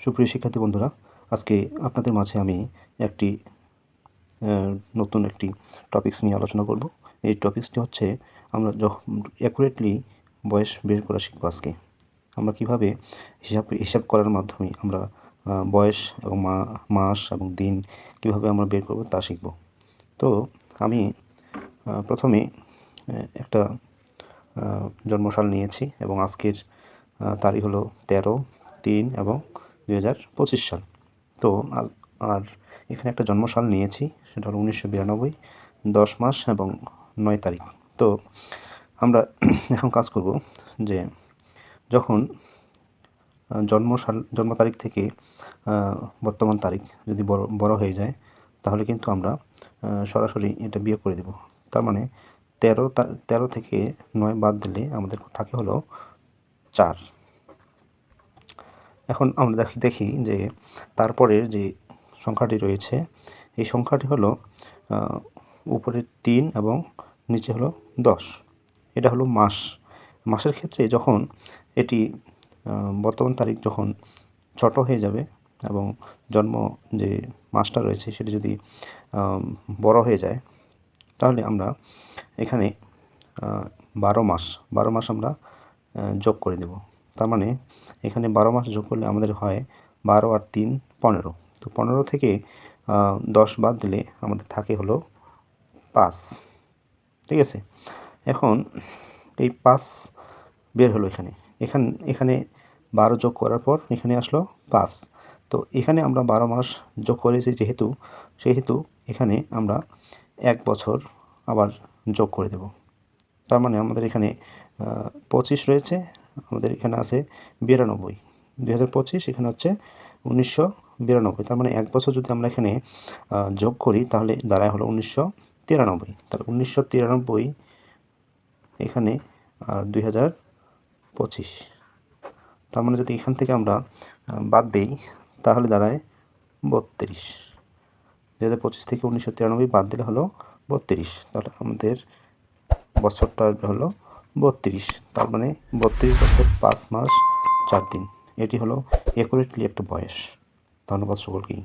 সুপ্রিয় শিক্ষার্থী বন্ধুরা, আজকে আপনাদের মাঝে আমি একটি নতুন একটি টপিকস নিয়ে আলোচনা করব। এই টপিকসটি হচ্ছে আমরা যখন অ্যাকুরেটলি বয়স বের করা শিখব। আজকে আমরা কীভাবে হিসাব করার মাধ্যমে আমরা বয়স এবং মাস এবং দিন কীভাবে আমরা বের করব তা শিখব। তো আমি প্রথমে একটা জন্মসাল নিয়েছি এবং আজকের তারিখ হলো 13/3 এবং 2025 সাল। তো আর এখানে একটা জন্মসাল নিয়েছি, সেটা হলো 1992, 10 মাস এবং 9 তারিখ। তো আমরা এখন কাজ করব যে যখন জন্ম তারিখ থেকে বর্তমান তারিখ যদি বড় হয়ে যায়, তাহলে কিন্তু আমরা সরাসরি এটা বিয়োগ করে দেব। তার মানে 13 থেকে 9 বাদ দিলে আমাদের থাকে হলো 4। এখন আমরা দেখি যে তারপরের যে সংখ্যাটি রয়েছে, এই সংখ্যাটি হলো উপরে 3 এবং নিচে হলো 10। এটা হলো মাস। মাসের ক্ষেত্রে যখন এটি বর্তমান তারিখ যখন ছোট হয়ে যাবে এবং জন্ম যে মাসটা রয়েছে সেটি যদি বড় হয়ে যায়, তাহলে আমরা এখানে 12 মাস আমরা যোগ করে দেব। তার মানে এখানে 12 মাস যোগ করলে আমাদের হয় 12 আর 3 15। তো 15 থেকে 10 বাদ দিলে আমাদের থাকে হলো 5। ঠিক আছে, এখন এই 5 বের হলো এখানে 12 যোগ করার পর এখানে আসলো 5। তো এখানে আমরা 12 মাস যোগ করেছি সেহেতু এখানে আমরা 1 বছর আবার যোগ করে দেব। তার মানে আমাদের এখানে 25 রয়েছে, আমাদের এখানে আছে 92। 2025 এখানে হচ্ছে 1992। তার মানে 1 বছর যদি আমরা এখানে যোগ করি তাহলে দাঁড়ায় হলো 1993। তাহলে 1993 এখানে আর 2025। তার মানে যদি এখান থেকে আমরা বাদ দিই তাহলে দাঁড়ায় 32। 2025 থেকে 1993 বাদ দিলে হলো 32। তাহলে আমাদের বছরটা হলো 32। তার মানে 32 বছর 5 মাস 4 দিন। এটি হলো অ্যাকুরেটলি একটা বয়স। ধন্যবাদ সকলকেই।